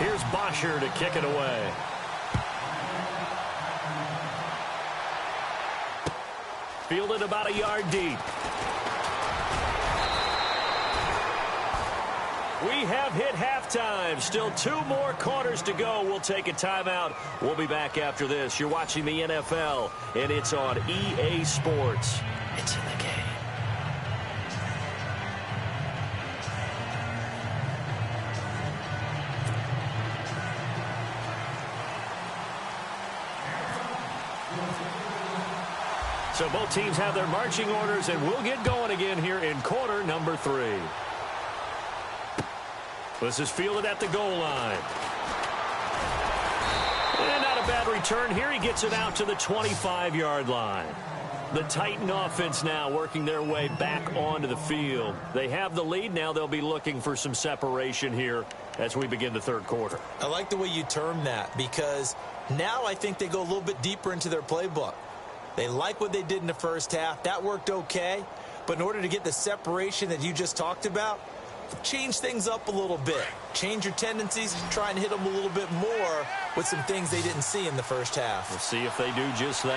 Here's Bosher to kick it away. Fielded about a yard deep. We have hit halftime. Still 2 more quarters to go. We'll take a timeout. We'll be back after this. You're watching the NFL, and it's on EA Sports. It's in the game. So both teams have their marching orders, and we'll get going again here in quarter number 3. This is fielded at the goal line. And not a bad return here. He gets it out to the 25-yard line. The Titan offense now working their way back onto the field. They have the lead. Now they'll be looking for some separation here as we begin the third quarter. I like the way you term that, because now I think they go a little bit deeper into their playbook. They like what they did in the first half. That worked okay. But in order to get the separation that you just talked about, change things up a little bit. Change your tendencies, try and hit them a little bit more with some things they didn't see in the first half. We'll see if they do just that.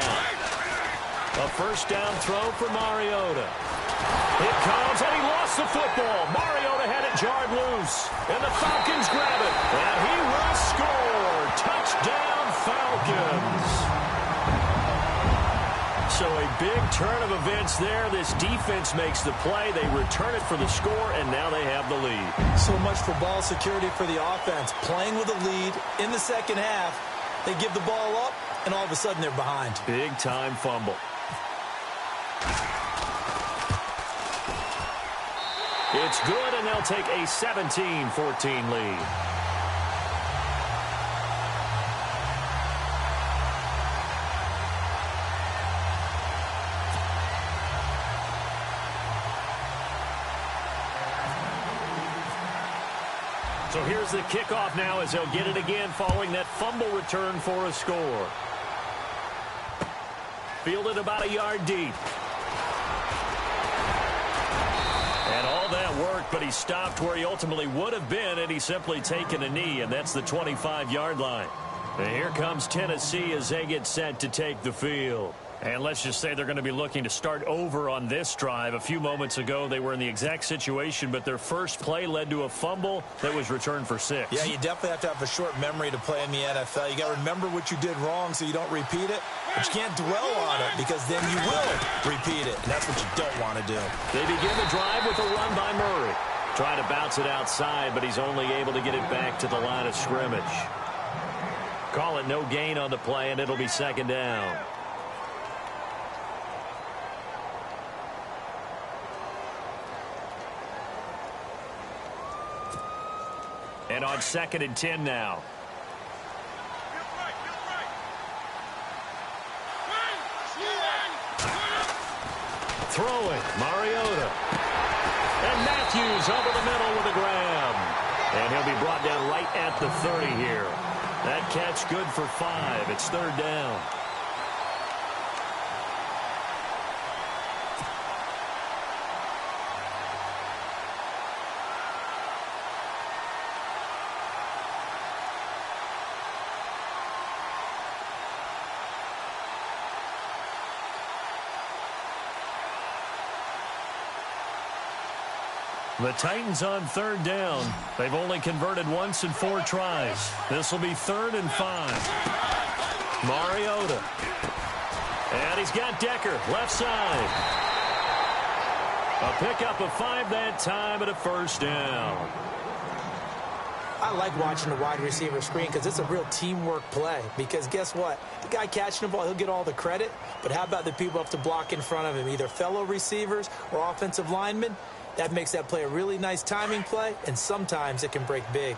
A first down throw for Mariota. It comes, and he lost the football. Mariota had it jarred loose, and the Falcons grab it. And he will score. Touchdown, Falcons. So a big turn of events there. This defense makes the play. They return it for the score, and now they have the lead. So much for ball security for the offense. Playing with a lead in the second half, they give the ball up, and all of a sudden they're behind. Big-time fumble. It's good, and they'll take a 17-14 lead. So here's the kickoff now as they'll get it again following that fumble return for a score. Fielded about a yard deep. And all that worked, but he stopped where he ultimately would have been had he simply taken a knee, and that's the 25-yard line. And here comes Tennessee as they get set to take the field. And let's just say they're going to be looking to start over on this drive. A few moments ago, they were in the exact situation, but their first play led to a fumble that was returned for 6. Yeah, you definitely have to have a short memory to play in the NFL. You got to remember what you did wrong so you don't repeat it, but you can't dwell on it because then you will repeat it, and that's what you don't want to do. They begin the drive with a run by Murray. Trying to bounce it outside, but he's only able to get it back to the line of scrimmage. Call it no gain on the play, and it'll be second down. And on 2nd and 10 now. Throwing, Mariota. And Matthews over the middle with a grab. And he'll be brought down right at the 30 here. That catch good for 5. It's 3rd down. The Titans on 3rd down. They've only converted once in 4 tries. This will be 3rd and 5. Mariota. And he's got Decker, left side. A pickup of 5 that time and a first down. I like watching the wide receiver screen because it's a real teamwork play. Because guess what? The guy catching the ball, he'll get all the credit. But how about the people who have to block in front of him, either fellow receivers or offensive linemen? That makes that play a really nice timing play, and sometimes it can break big.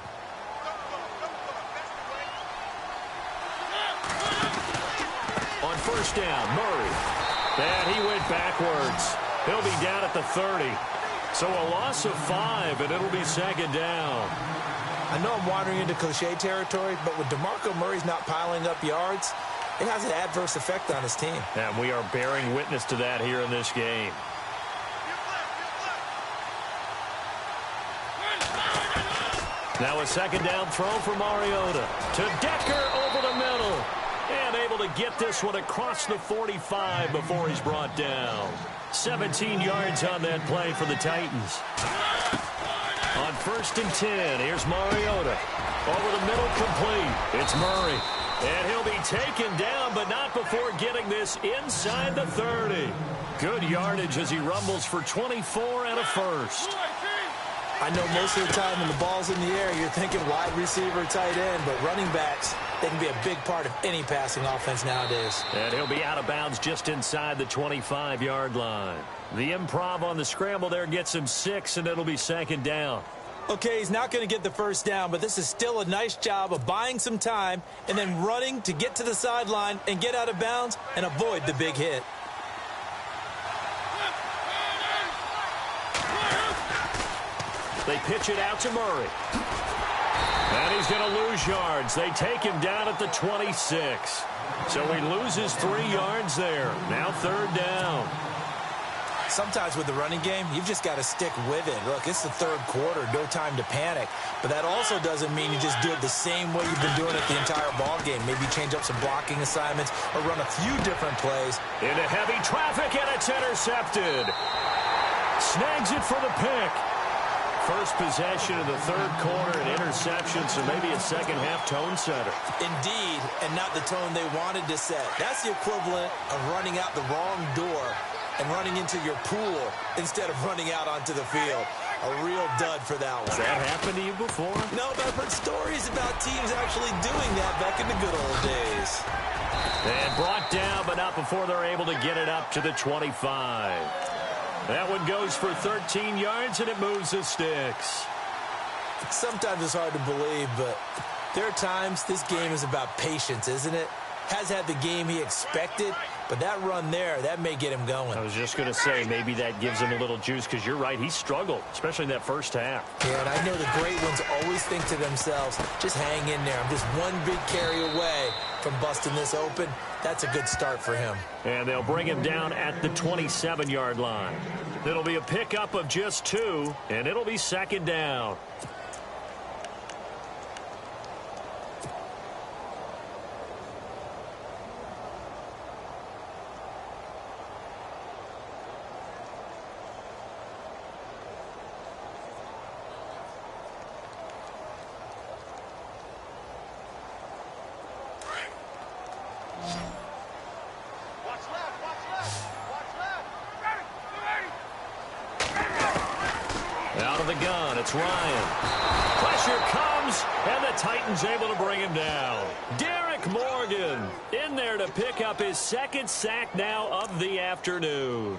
On first down, Murray. And he went backwards. He'll be down at the 30. So a loss of 5, and it'll be second down. I know I'm wandering into cliche territory, but with DeMarco Murray's not piling up yards, it has an adverse effect on his team. And we are bearing witness to that here in this game. Now a second down throw for Mariota. To Decker over the middle. And able to get this one across the 45 before he's brought down. 17 yards on that play for the Titans. On 1st and 10, here's Mariota. Over the middle, complete. It's Murray. And he'll be taken down, but not before getting this inside the 30. Good yardage as he rumbles for 24 and a first. I know most of the time when the ball's in the air, you're thinking wide receiver, tight end, but running backs, they can be a big part of any passing offense nowadays. And he'll be out of bounds just inside the 25-yard line. The improv on the scramble there gets him 6, and it'll be second down. Okay, he's not going to get the first down, but this is still a nice job of buying some time and then running to get to the sideline and get out of bounds and avoid the big hit. They pitch it out to Murray. And he's going to lose yards. They take him down at the 26. So he loses 3 yards there. Now 3rd down. Sometimes with the running game, you've just got to stick with it. Look, it's the 3rd quarter, no time to panic. But that also doesn't mean you just do it the same way you've been doing it the entire ball game. Maybe change up some blocking assignments or run a few different plays. Into heavy traffic, and it's intercepted. Snags it for the pick. First possession of the 3rd quarter, an interception, so maybe a second-half tone setter. Indeed, and not the tone they wanted to set. That's the equivalent of running out the wrong door and running into your pool instead of running out onto the field. A real dud for that one. Has that happened to you before? No, but I've heard stories about teams actually doing that back in the good old days. And brought down, but not before they're able to get it up to the 25. That one goes for 13 yards, and it moves the sticks. Sometimes it's hard to believe, but there are times this game is about patience, isn't it? Has had the game he expected, but that run there, that may get him going. I was just going to say, maybe that gives him a little juice, because you're right, he struggled, especially in that first half. Yeah, and I know the great ones always think to themselves, just hang in there. I'm just one big carry away from busting this open. That's a good start for him. And they'll bring him down at the 27-yard line. It'll be a pickup of just 2, and it'll be second down. Out of the gun, it's Ryan. Pressure comes, and the Titans able to bring him down. Derek Morgan in there to pick up his 2nd sack now of the afternoon.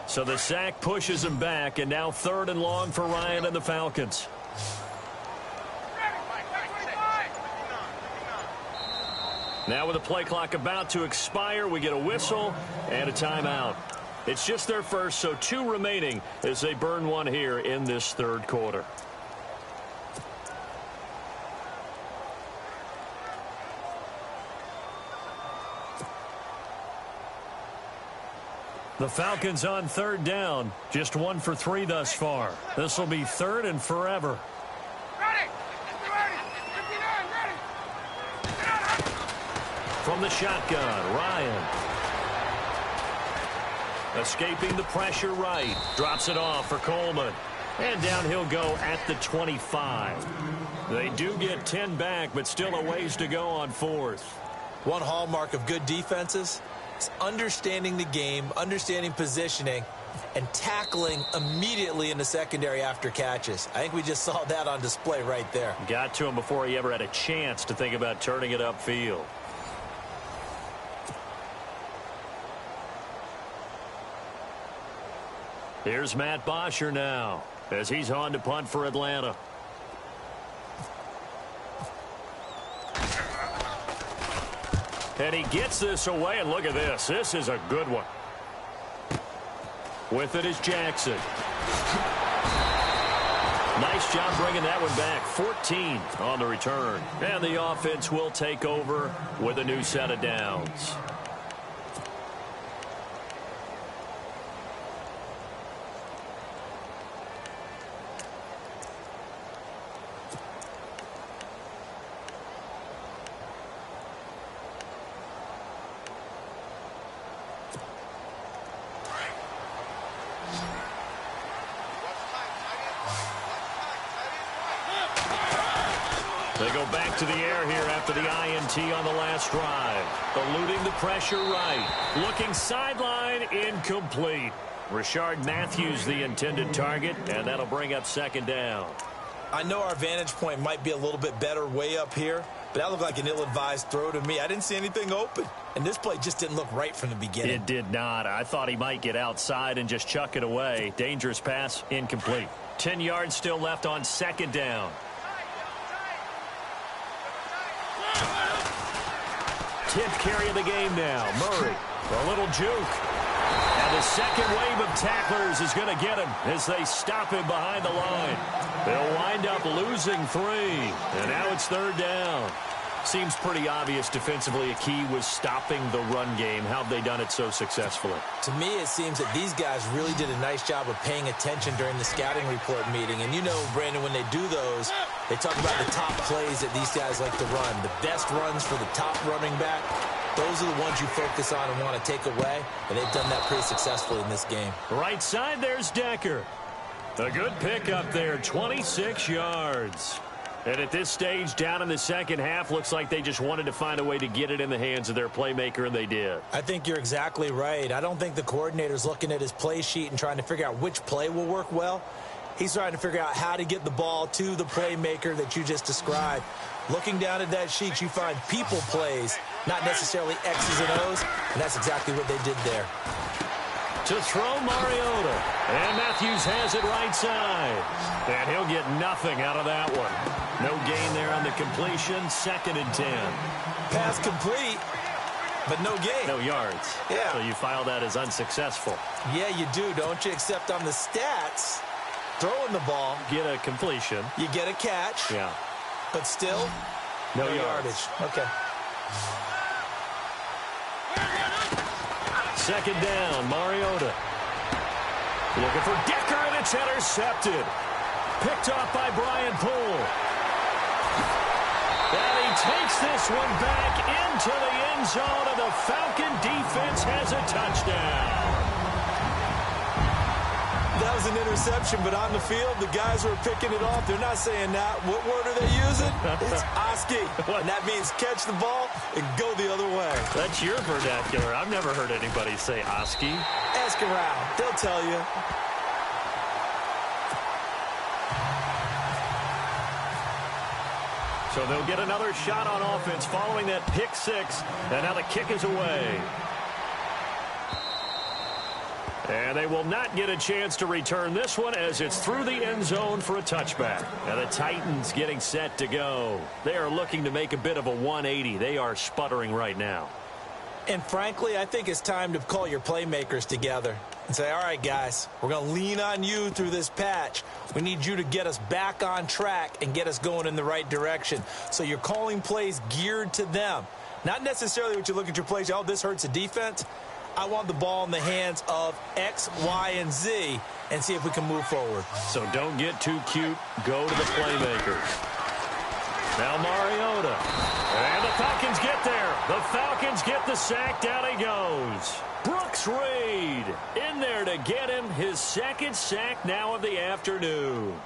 So the sack pushes him back, and now 3rd and long for Ryan and the Falcons. Now with the play clock about to expire, we get a whistle and a timeout. It's just their first, so 2 remaining as they burn one here in this 3rd quarter. The Falcons on 3rd down. Just 1 for 3 thus far. This will be 3rd and forever. From the shotgun, Ryan. Escaping the pressure right. Drops it off for Coleman. And down he'll go at the 25. They do get 10 back, but still a ways to go on 4th. One hallmark of good defenses is understanding the game, understanding positioning, and tackling immediately in the secondary after catches. I think we just saw that on display right there. Got to him before he ever had a chance to think about turning it upfield. Here's Matt Bosher now as he's on to punt for Atlanta. And he gets this away, and look at this. This is a good one. With it is Jackson. Nice job bringing that one back. 14 on the return. And the offense will take over with a new set of downs. They go back to the air here after the INT on the last drive. Eluding the pressure right. Looking sideline, incomplete. Rashard Matthews the intended target, and that'll bring up second down. I know our vantage point might be a little bit better way up here, but that looked like an ill-advised throw to me. I didn't see anything open, and this play just didn't look right from the beginning. It did not. I thought he might get outside and just chuck it away. Dangerous pass, incomplete. 10 yards still left on second down. Tenth carry of the game now. Murray, a little juke. And the second wave of tacklers is going to get him as they stop him behind the line. They'll wind up losing 3. And now it's third down. Seems pretty obvious defensively a key was stopping the run game. How have they done it so successfully? To me, it seems that these guys really did a nice job of paying attention during the scouting report meeting. And you know, Brandon, when they do those, they talk about the top plays that these guys like to run. The best runs for the top running back. Those are the ones you focus on and want to take away. And they've done that pretty successfully in this game. Right side, there's Decker. A good pickup there, 26 yards. And at this stage, down in the second half, looks like they just wanted to find a way to get it in the hands of their playmaker, and they did. I think you're exactly right. I don't think the coordinator's looking at his play sheet and trying to figure out which play will work well. He's trying to figure out how to get the ball to the playmaker that you just described. Looking down at that sheet, you find people plays, not necessarily X's and O's, and that's exactly what they did there. To throw Mariota. And Matthews has it right side. And he'll get nothing out of that one. No gain there on the completion. 2nd and 10. Pass complete, but no gain. No yards. Yeah. So you file that as unsuccessful. Yeah, you do, don't you? Except on the stats, throwing the ball. Get a completion. You get a catch. Yeah. But still, no yardage. Okay. 2nd down, Mariota. Looking for Decker, and it's intercepted. Picked off by Brian Poole. And he takes this one back into the end zone, and the Falcon defense has a touchdown. That was an interception, but on the field, the guys who are picking it off, they're not saying that. What word are they using? It's Oski. And that means catch the ball and go the other way. That's your vernacular. I've never heard anybody say Oski. Ask around. They'll tell you. So they'll get another shot on offense following that pick 6. And now the kick is away. And they will not get a chance to return this one as it's through the end zone for a touchback. And the Titans getting set to go. They are looking to make a bit of a 180. They are sputtering right now. And frankly, I think it's time to call your playmakers together and say, all right, guys, we're going to lean on you through this patch. We need you to get us back on track and get us going in the right direction. So you're calling plays geared to them. Not necessarily what you look at your plays, oh, this hurts the defense. I want the ball in the hands of X, Y, and Z and see if we can move forward. So don't get too cute. Go to the playmakers. Now Mariota. And the Falcons get there. The Falcons get the sack. Down he goes. Brooks Reed in there to get him his 2nd sack now of the afternoon.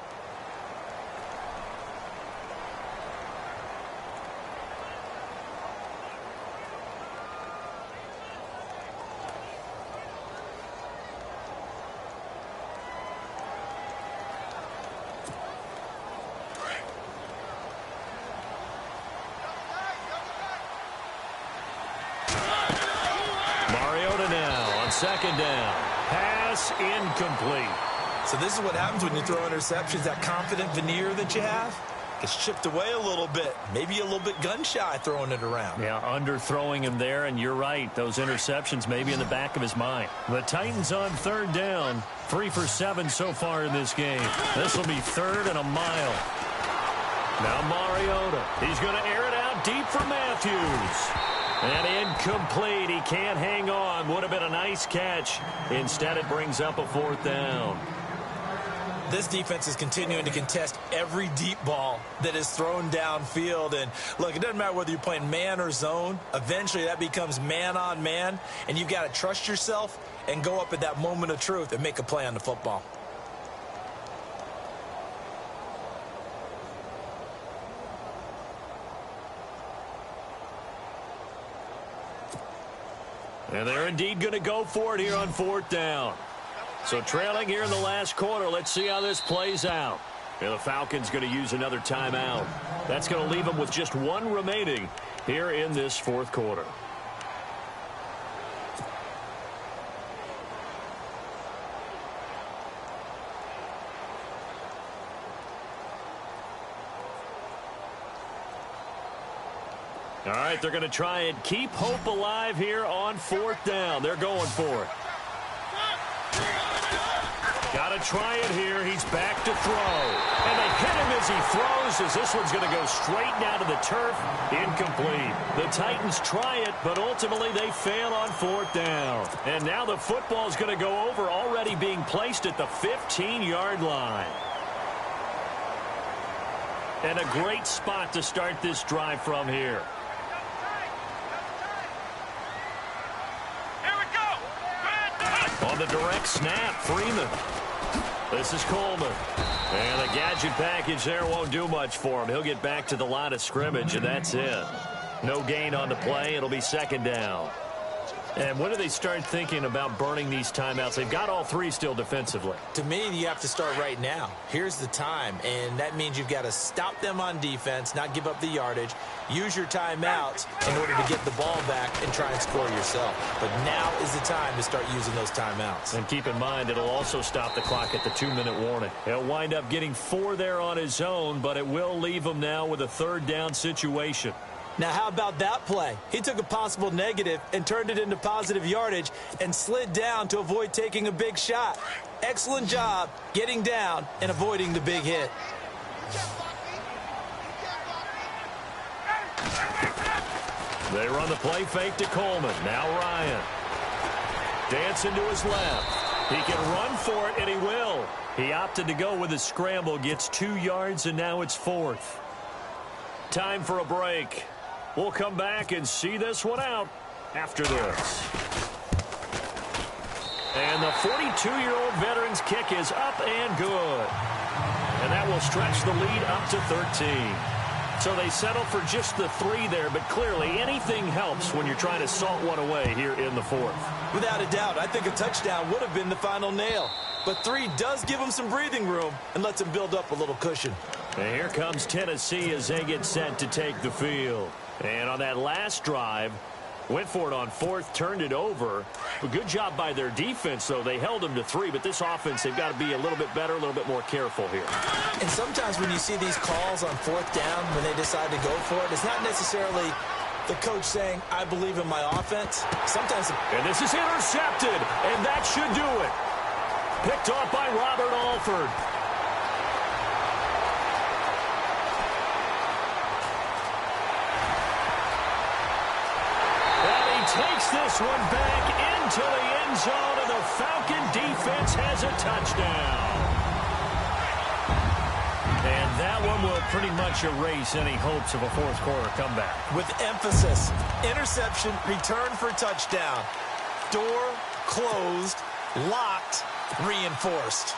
Second down. Pass incomplete. So this is what happens when you throw interceptions, that confident veneer that you have. Gets chipped away a little bit. Maybe a little bit gun-shy throwing it around. Yeah, underthrowing him there, and you're right. Those interceptions may be in the back of his mind. The Titans on third down. 3 for 7 so far in this game. This will be 3rd and a mile. Now Mariota. He's going to air it out deep for Matthews. And incomplete. He can't hang on. Would have been a nice catch. Instead, it brings up a 4th down. This defense is continuing to contest every deep ball that is thrown downfield. And, look, it doesn't matter whether you're playing man or zone. Eventually, that becomes man on man. And you've got to trust yourself and go up at that moment of truth and make a play on the football. And they're indeed going to go for it here on 4th down. So trailing here in the last quarter. Let's see how this plays out. And the Falcons going to use another timeout. That's going to leave them with just 1 remaining here in this 4th quarter. All right, they're going to try and keep hope alive here on 4th down. They're going for it. Got to try it here. He's back to throw. And they hit him as he throws, as this one's going to go straight down to the turf. Incomplete. The Titans try it, but ultimately they fail on 4th down. And now the football's going to go over, already being placed at the 15-yard line. And a great spot to start this drive from here. On the direct snap, Freeman. This is Coleman. And the gadget package there won't do much for him. He'll get back to the line of scrimmage, and that's it. No gain on the play. It'll be 2nd down. And when do they start thinking about burning these timeouts? They've got all 3 still defensively. To me, you have to start right now. Here's the time, and that means you've got to stop them on defense, not give up the yardage, use your timeouts in order to get the ball back and try and score yourself. But now is the time to start using those timeouts. And keep in mind, it'll also stop the clock at the 2-minute warning. He'll wind up getting 4 there on his own, but it will leave him now with a 3rd down situation. Now, how about that play? He took a possible negative and turned it into positive yardage and slid down to avoid taking a big shot. Excellent job getting down and avoiding the big hit. They run the play fake to Coleman. Now Ryan. Dancing to his left. He can run for it, and he will. He opted to go with a scramble, gets 2 yards, and now it's 4th. Time for a break. We'll come back and see this one out after this. And the 42-year-old veteran's kick is up and good. And that will stretch the lead up to 13. So they settle for just the 3 there, but clearly anything helps when you're trying to salt one away here in the 4th. Without a doubt, I think a touchdown would have been the final nail. But 3 does give them some breathing room and lets them build up a little cushion. And here comes Tennessee as they get set to take the field. And on that last drive, went for it on 4th, turned it over. A good job by their defense, though. They held them to 3, but this offense, they've got to be a little bit better, a little bit more careful here. And sometimes when you see these calls on 4th down, when they decide to go for it, it's not necessarily the coach saying, I believe in my offense. Sometimes. And this is intercepted, and that should do it. Picked off by Robert Alford. Takes this one back into the end zone, and the Falcon defense has a touchdown. And that one will pretty much erase any hopes of a 4th quarter comeback. With emphasis, interception, return for touchdown. Door closed, locked, reinforced.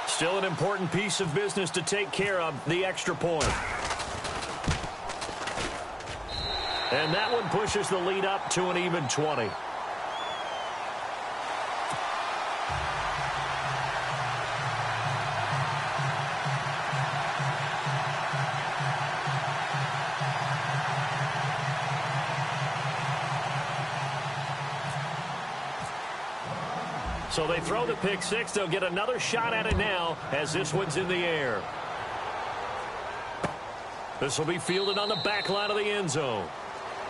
Still an important piece of business to take care of, the extra point. And that one pushes the lead up to an even 20. So they throw the pick six. They'll get another shot at it now as this one's in the air. This will be fielded on the back line of the end zone.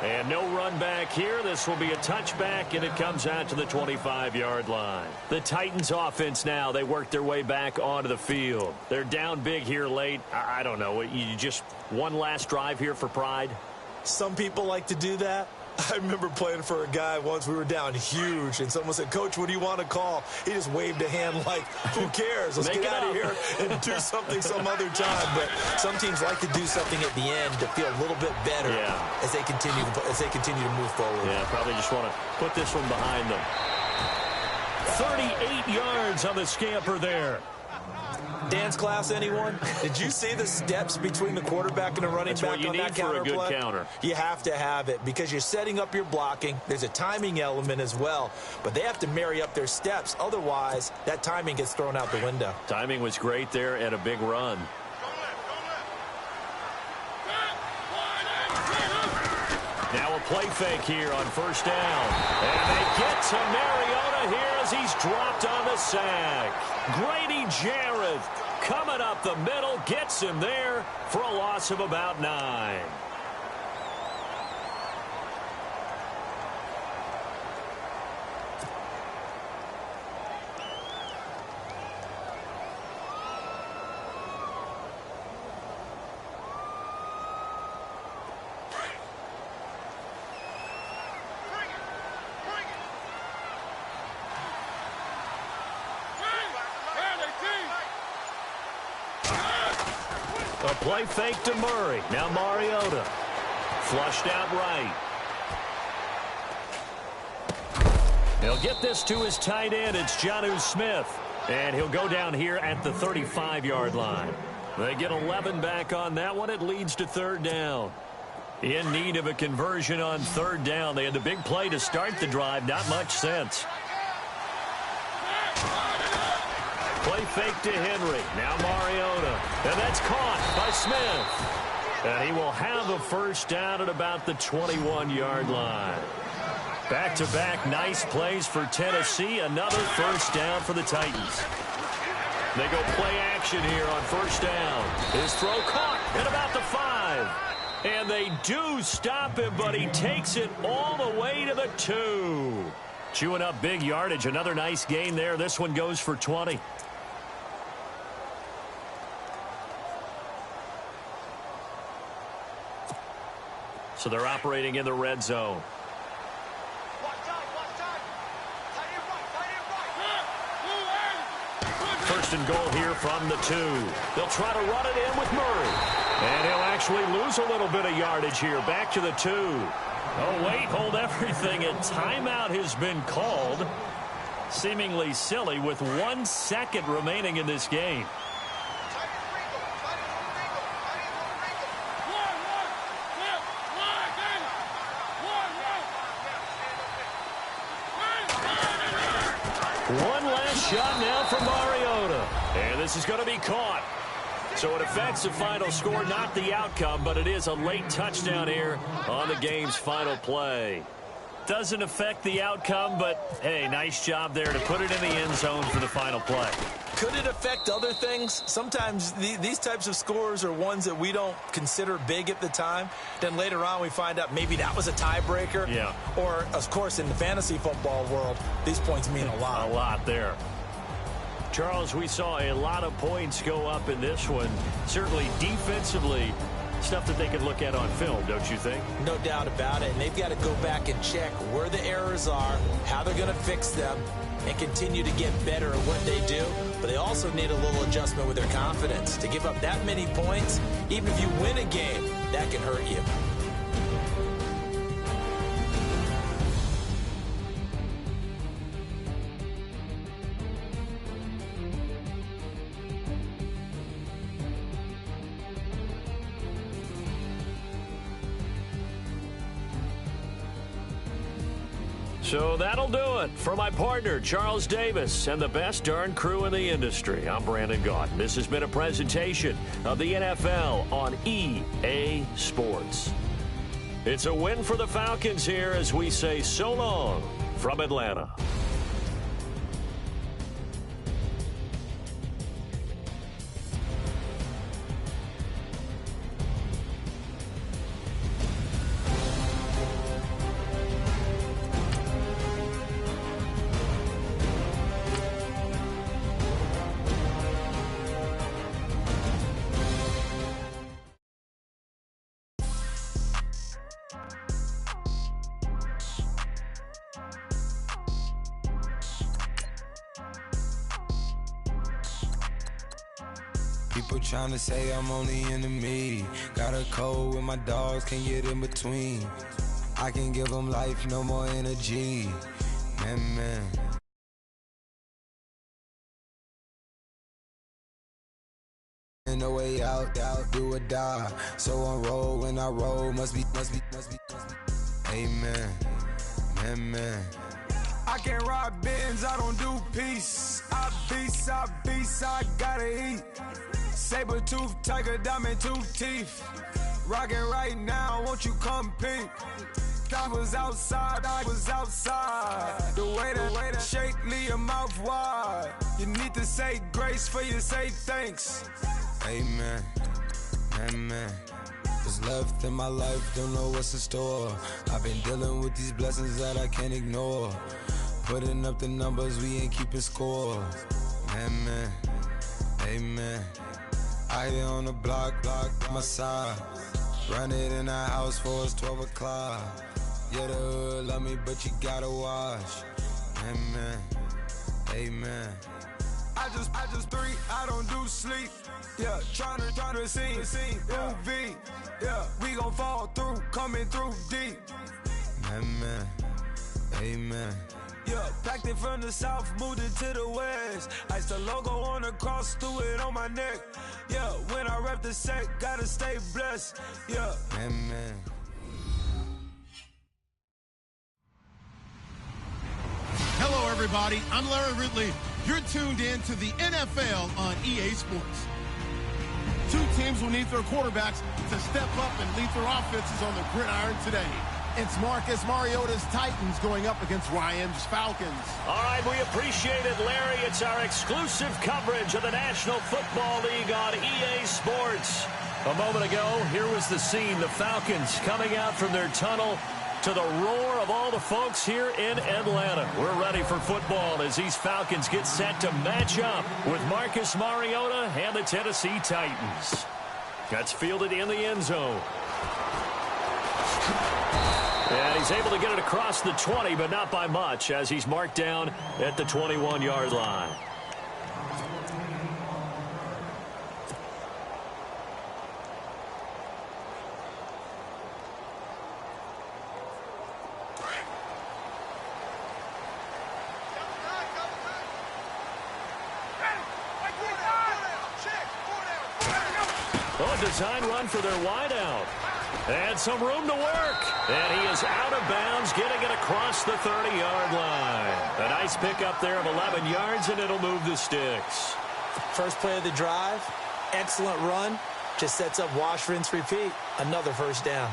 And no run back here. This will be a touchback, and it comes out to the 25-yard line. The Titans offense now, they work their way back onto the field. They're down big here late. I don't know. You just one last drive here for pride? Some people like to do that. I remember playing for a guy once. We were down huge, and someone said, "Coach, what do you want to call?" He just waved a hand like, who cares? Let's get out of here and do something some other time. But some teams like to do something at the end to feel a little bit better as they continue to move forward. Yeah, probably just want to put this one behind them. 38 yards on the scamper there. Dance class, anyone? Did you see the steps between the quarterback and the running back on that counter play? That's what you need for a good counter. You have to have it because you're setting up your blocking. There's a timing element as well, but they have to marry up their steps. Otherwise, that timing gets thrown out the window. Timing was great there and a big run. Now a play fake here on first down. And they get to Mariota here as he's dropped on the sack. Grady Jarrett coming up the middle, gets him there for a loss of about 9. A play fake to Murray. Now Mariota. Flushed out right. He'll get this to his tight end. It's Jonnu Smith. And he'll go down here at the 35-yard line. They get 11 back on that one. It leads to third down. In need of a conversion on third down. They had the big play to start the drive. Not much sense. Play fake to Henry. Now Mariota. And that's caught by Smith. And he will have a first down at about the 21-yard line. Back-to-back nice plays for Tennessee. Another first down for the Titans. They go play action here on first down. His throw caught at about the 5. And they do stop him, but he takes it all the way to the 2. Chewing up big yardage. Another nice gain there. This one goes for 20. So they're operating in the red zone. First and goal here from the 2. They'll try to run it in with Murray. And he'll actually lose a little bit of yardage here. Back to the 2. Oh, wait, hold everything. A timeout has been called. Seemingly silly with 1 second remaining in this game. One last shot now for Mariota. And this is going to be caught. So it affects the final score, not the outcome, but it is a late touchdown here on the game's final play. Doesn't affect the outcome, but, hey, nice job there to put it in the end zone for the final play. Could it affect other things? Sometimes these types of scores are ones that we don't consider big at the time. Then later on we find out maybe that was a tiebreaker. Yeah. Or, of course, in the fantasy football world, these points mean a lot. A lot there. Charles, we saw a lot of points go up in this one. Certainly defensively, stuff that they can look at on film, don't you think? No doubt about it. And they've got to go back and check where the errors are, how they're going to fix them, and continue to get better at what they do. But they also need a little adjustment with their confidence. To give up that many points, even if you win a game, that can hurt you. So that'll do it for my partner, Charles Davis, and the best darn crew in the industry. I'm Brandon Gaudin. This has been a presentation of the NFL on EA Sports. It's a win for the Falcons here as we say so long from Atlanta. People trying to say I'm only enemy. Got a code with my dogs, can't get in between. I can give them life, no more energy. Man. No way out, do or die. So on roll when I roll, must be. Amen, man. I can't ride Benz, I don't do peace. I beast, I gotta eat. Saber tooth, tiger, diamond tooth teeth. Rockin' right now, won't you come peep? I was outside. The way that shake, leave your mouth wide. You need to say grace for you say thanks. Amen, man. What's left in my life, don't know what's in store. I've been dealing with these blessings that I can't ignore. Putting up the numbers, we ain't keeping score. Man, amen. I here on the block, my side. Run it in the house for us 12 o'clock. Yeah, the hood love me, but you gotta watch. Amen. I just three, I don't do sleep. Yeah, trying to sing, UV. Yeah, we gon' fall through, coming through deep. Amen. Yeah, packed it from the south, moved it to the west. Iced the logo on the cross, threw it on my neck. Yeah, when I rep the set, gotta stay blessed. Yeah, amen. Hello, everybody. I'm Larry Ridley. You're tuned in to the NFL on EA Sports. Two teams will need their quarterbacks to step up and lead their offenses on the gridiron today. It's Marcus Mariota's Titans going up against Ryan's Falcons. All right, we appreciate it, Larry. It's our exclusive coverage of the National Football League on EA Sports. A moment ago, here was the scene. The Falcons coming out from their tunnel to the roar of all the folks here in Atlanta. We're ready for football as these Falcons get set to match up with Marcus Mariota and the Tennessee Titans. That's fielded in the end zone. And he's able to get it across the 20, but not by much, as he's marked down at the 21-yard line. Oh, a design run for their wideout. And some room to work. And he is out of bounds, getting it across the 30-yard line. A nice pickup there of 11 yards, and it'll move the sticks. First play of the drive, excellent run. Just sets up wash, rinse, repeat. Another first down.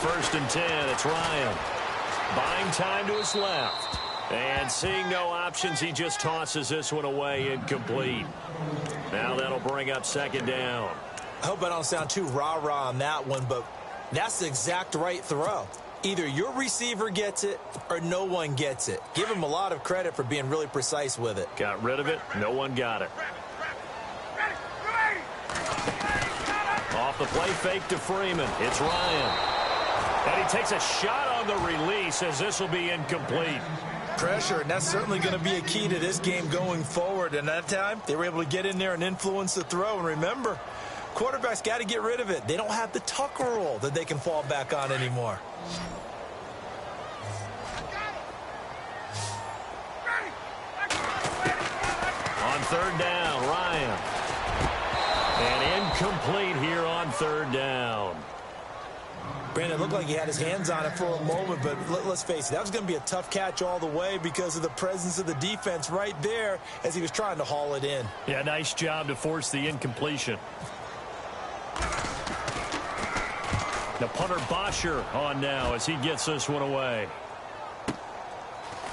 First and 10, it's Ryan. Buying time to his left. And seeing no options, he just tosses this one away, incomplete. Now that'll bring up second down. I hope I don't sound too rah-rah on that one, but that's the exact right throw. Either your receiver gets it or no one gets it. Give him a lot of credit for being really precise with it. Got rid of it. No one got it. Off the play fake to Freeman. It's Ryan. And he takes a shot on the release as this will be incomplete. Pressure, and that's certainly going to be a key to this game going forward. And that time, they were able to get in there and influence the throw. And remember, quarterbacks got to get rid of it. They don't have the tuck rule that they can fall back on anymore. On third down, Ryan. And incomplete here on third down. Brandon, it looked like he had his hands on it for a moment, but let's face it, that was going to be a tough catch all the way because of the presence of the defense right there as he was trying to haul it in. Yeah, nice job to force the incompletion. The punter Bosher on now as he gets this one away.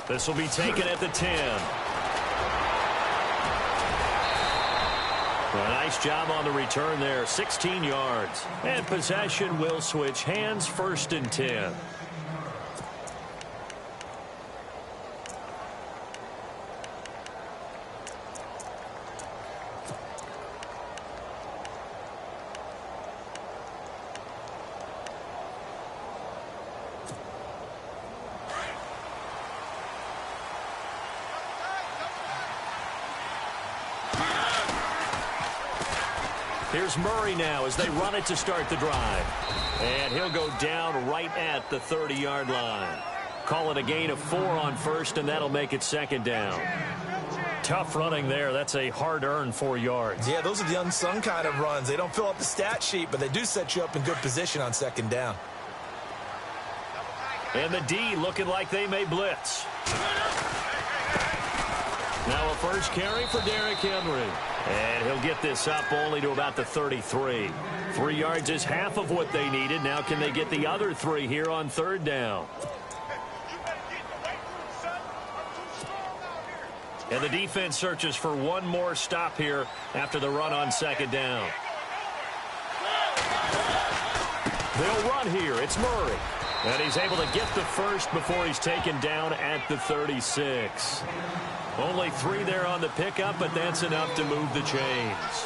This will be taken at the 10. A nice job on the return there, 16 yards. And possession will switch hands, first and 10. Here's Murray now as they run it to start the drive. And he'll go down right at the 30-yard line. Call it a gain of 4 on first, and that'll make it second down. Tough running there. That's a hard-earned 4 yards. Yeah, those are the unsung kind of runs. They don't fill up the stat sheet, but they do set you up in good position on second down. And the D looking like they may blitz. Now a first carry for Derrick Henry. And he'll get this up only to about the 33. 3 yards is half of what they needed. Now can they get the other 3 here on third down? And the defense searches for one more stop here after the run on second down. They'll run here. It's Murray. And he's able to get the first before he's taken down at the 36. Only 3 there on the pickup, but that's enough to move the chains.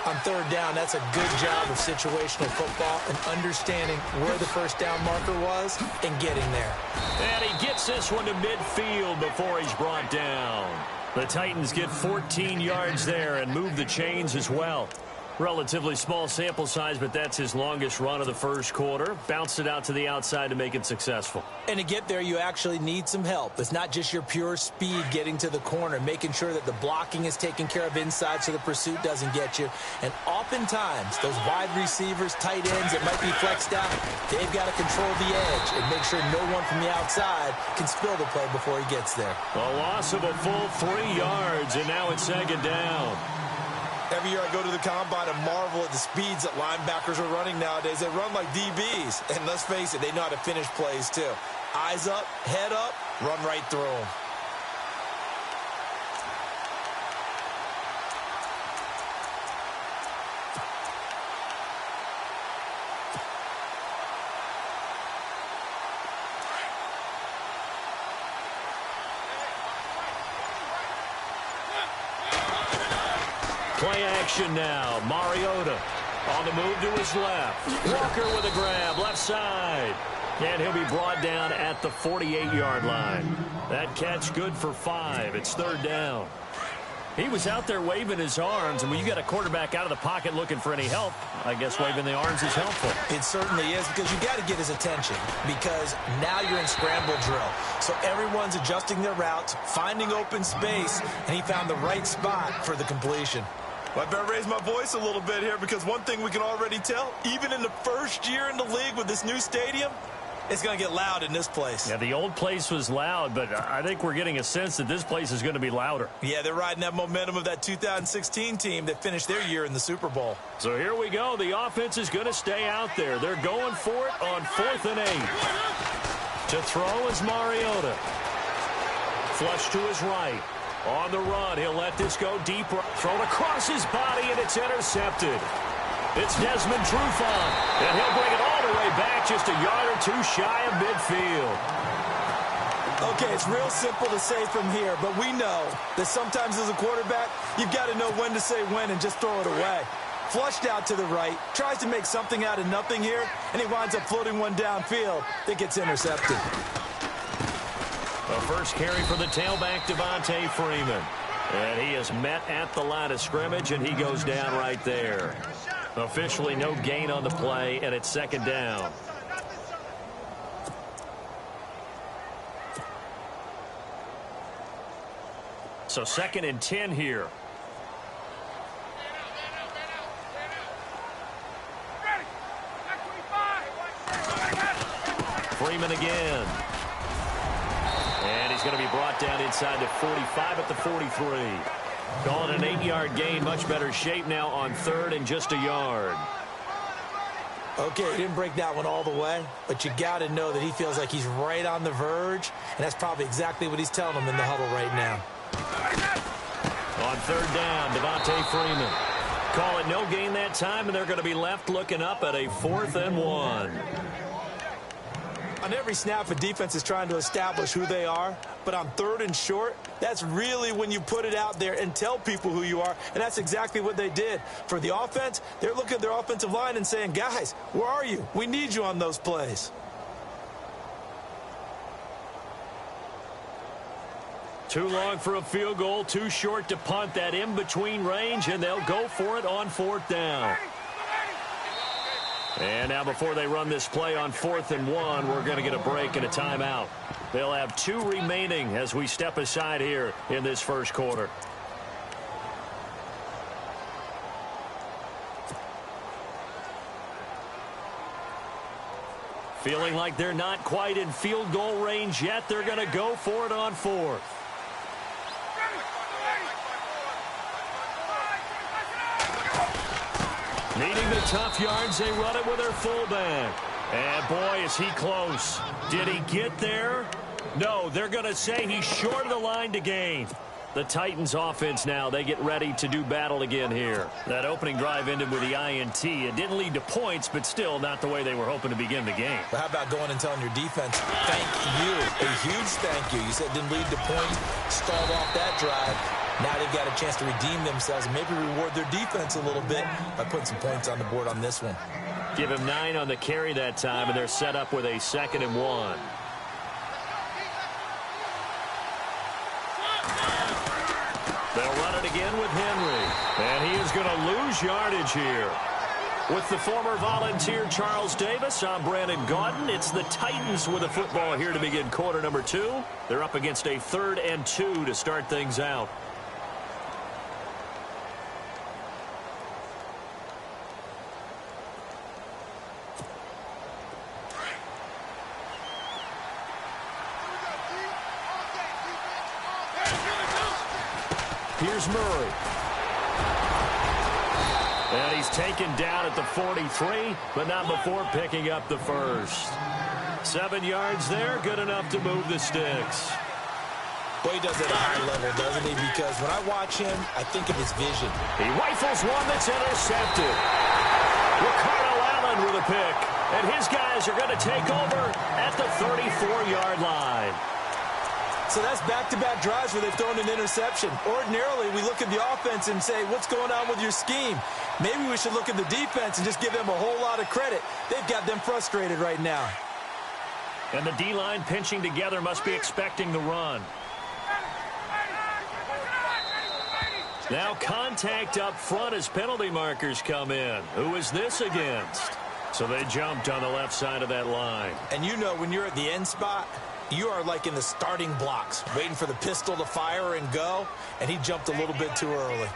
On third down, that's a good job of situational football and understanding where the first down marker was and getting there. And he gets this one to midfield before he's brought down. The Titans get 14 yards there and move the chains as well. Relatively small sample size, but that's his longest run of the first quarter. Bounced it out to the outside to make it successful. And to get there, you actually need some help. It's not just your pure speed getting to the corner, making sure that the blocking is taken care of inside so the pursuit doesn't get you. And oftentimes, those wide receivers, tight ends that might be flexed out, they've got to control the edge and make sure no one from the outside can spill the play before he gets there. A loss of a full 3 yards, and now it's second down. Every year I go to the combine and marvel at the speeds that linebackers are running nowadays. They run like DBs. And let's face it, they know how to finish plays too. Eyes up, head up, run right through them. Play action now. Mariota on the move to his left. Walker with a grab, left side. And he'll be brought down at the 48-yard line. That catch good for 5. It's third down. He was out there waving his arms, and when you got a quarterback out of the pocket looking for any help, I guess waving the arms is helpful. It certainly is, because you got to get his attention, because now you're in scramble drill. So everyone's adjusting their routes, finding open space, and he found the right spot for the completion. Well, I better raise my voice a little bit here, because one thing we can already tell, even in the first year in the league with this new stadium, it's going to get loud in this place. Yeah, the old place was loud, but I think we're getting a sense that this place is going to be louder. Yeah, they're riding that momentum of that 2016 team that finished their year in the Super Bowl. So here we go. The offense is going to stay out there. They're going for it on 4th and 8. To throw is Mariota. Flush to his right. On the run, he'll let this go deep. Thrown across his body, and it's intercepted. It's Desmond Trufant, and he'll bring it all the way back just a yard or 2 shy of midfield. Okay, it's real simple to say from here, but we know that sometimes as a quarterback, you've got to know when to say when and just throw it away. Flushed out to the right, tries to make something out of nothing here, and he winds up floating one downfield that gets intercepted. The first carry for the tailback, Devontae Freeman. And he is met at the line of scrimmage, and he goes down right there. Officially no gain on the play, and it's second down. So 2nd and 10 here. Freeman again. And he's going to be brought down inside the 45 at the 43. Calling an 8-yard gain, much better shape now on 3rd and just a yard. Okay, he didn't break that one all the way, but you got to know that he feels like he's right on the verge, and that's probably exactly what he's telling them in the huddle right now. On 3rd down, Devontae Freeman. Call it no gain that time, and they're going to be left looking up at a 4th and 1. On every snap, a defense is trying to establish who they are, but on 3rd and short, that's really when you put it out there and tell people who you are, and that's exactly what they did. For the offense, they're looking at their offensive line and saying, guys, where are you? We need you on those plays. Too long for a field goal, too short to punt. That in-between range, and they'll go for it on 4th down. And now before they run this play on 4th and 1, we're going to get a break and a timeout. They'll have 2 remaining as we step aside here in this first quarter. Feeling like they're not quite in field goal range yet. They're going to go for it on 4th. Needing the tough yards, they run it with their fullback. And boy, is he close. Did he get there? No, they're going to say he's short of the line to gain. The Titans offense now, they get ready to do battle again here. That opening drive ended with the INT. It didn't lead to points, but still not the way they were hoping to begin the game. But how about going and telling your defense, thank you, a huge thank you. You said it didn't lead to points, stalled off that drive. Now they've got a chance to redeem themselves and maybe reward their defense a little bit by putting some points on the board on this one. Give him 9 on the carry that time, and they're set up with a 2nd and 1. They'll run it again with Henry. And he is going to lose yardage here. With the former Volunteer Charles Davis, I'm Brandon Gaudin. It's the Titans with the football here to begin quarter number 2. They're up against a 3rd and 2 to start things out. Here's Murray. And he's taken down at the 43, but not before picking up the first. 7 yards there, good enough to move the sticks. Boy, he does it at a high level, doesn't he? Because when I watch him, I think of his vision. He rifles one that's intercepted. Ricardo Allen with a pick. And his guys are going to take over at the 34-yard line. So that's back-to-back drives where they've thrown an interception. Ordinarily, we look at the offense and say, what's going on with your scheme? Maybe we should look at the defense and just give them a whole lot of credit. They've got them frustrated right now. And the D-line pinching together must be expecting the run. Now contact up front as penalty markers come in. Who is this against? So they jumped on the left side of that line. And you know when you're at the end spot, you are like in the starting blocks, waiting for the pistol to fire and go, and he jumped a little bit too early.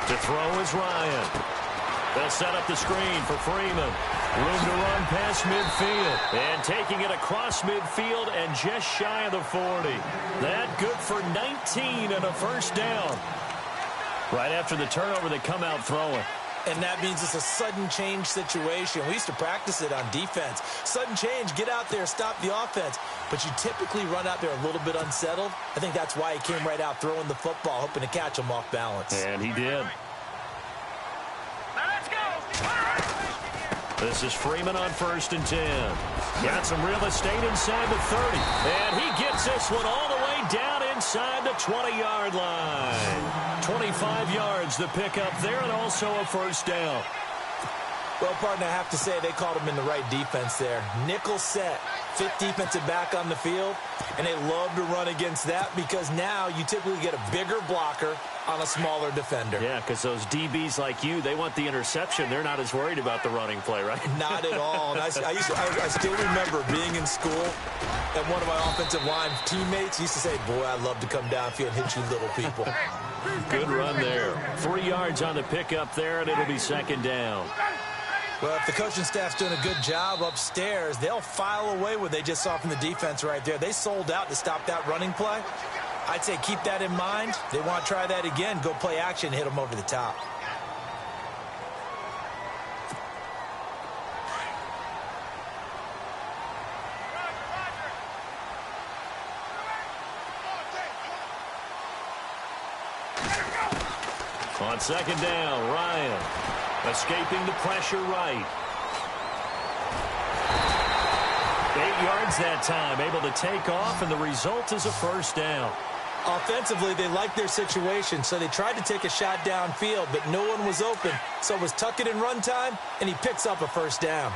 To throw is Ryan. They'll set up the screen for Freeman. Room to run past midfield. And taking it across midfield and just shy of the 40. That good for 19 and a first down. Right after the turnover, they come out throwing. And that means it's a sudden change situation. We used to practice it on defense. Sudden change, get out there, stop the offense. But you typically run out there a little bit unsettled. I think that's why he came right out throwing the football, hoping to catch him off balance. And he did. Let's go. This is Freeman on 1st and 10. Got some real estate inside the 30. And he gets this one all the way down inside the 20-yard line. 25 yards the pickup there, and also a first down. Well, partner, I have to say they called him in the right defense there. Nickel set, 5th defensive back on the field, and they love to run against that because now you typically get a bigger blocker on a smaller defender. Yeah, because those DBs like you, they want the interception. They're not as worried about the running play, right? Not at all. And I still remember being in school, and one of my offensive line teammates used to say, boy, I'd love to come downfield and hit you little people. Good run there. 3 yards on the pickup there, and it'll be 2nd down. Well, if the coaching staff's doing a good job upstairs, they'll file away what they just saw from the defense right there. They sold out to stop that running play. I'd say keep that in mind. They want to try that again. Go play action, hit them over the top. On 2nd down, Ryan escaping the pressure right. 8 yards that time, able to take off, and the result is a first down. Offensively, they liked their situation, so they tried to take a shot downfield, but no one was open. So it was tuck it in run time, and he picks up a first down.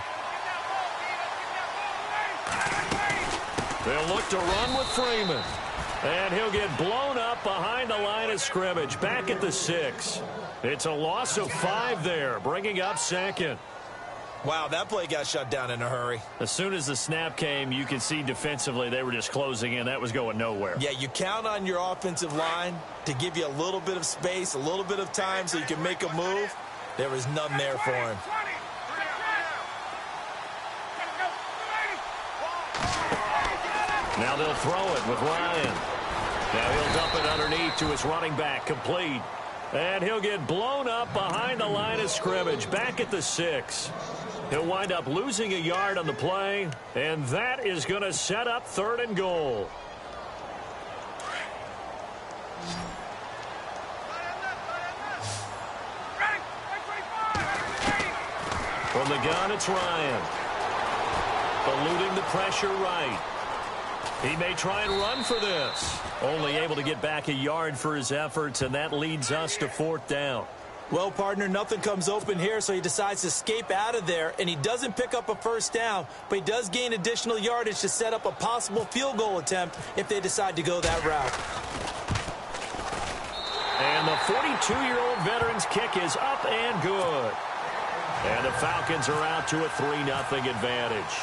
They'll look to run with Freeman. And he'll get blown up behind the line of scrimmage, back at the 6. It's a loss of 5 there, bringing up second. Wow, that play got shut down in a hurry. As soon as the snap came, you could see defensively they were just closing in. That was going nowhere. Yeah, you count on your offensive line to give you a little bit of space, a little bit of time so you can make a move. There was none there for him. Now they'll throw it with Ryan. Now he'll dump it underneath to his running back, complete. And he'll get blown up behind the line of scrimmage, back at the 6. He'll wind up losing a yard on the play, and that is going to set up 3rd and goal. From the gun, it's Ryan. Eluding the pressure right. He may try and run for this. Only able to get back a yard for his efforts, and that leads us to 4th down. Well, partner, nothing comes open here, so he decides to escape out of there, and he doesn't pick up a 1st down, but he does gain additional yardage to set up a possible field goal attempt if they decide to go that route. And the 42-year-old veteran's kick is up and good. And the Falcons are out to a 3-0 advantage.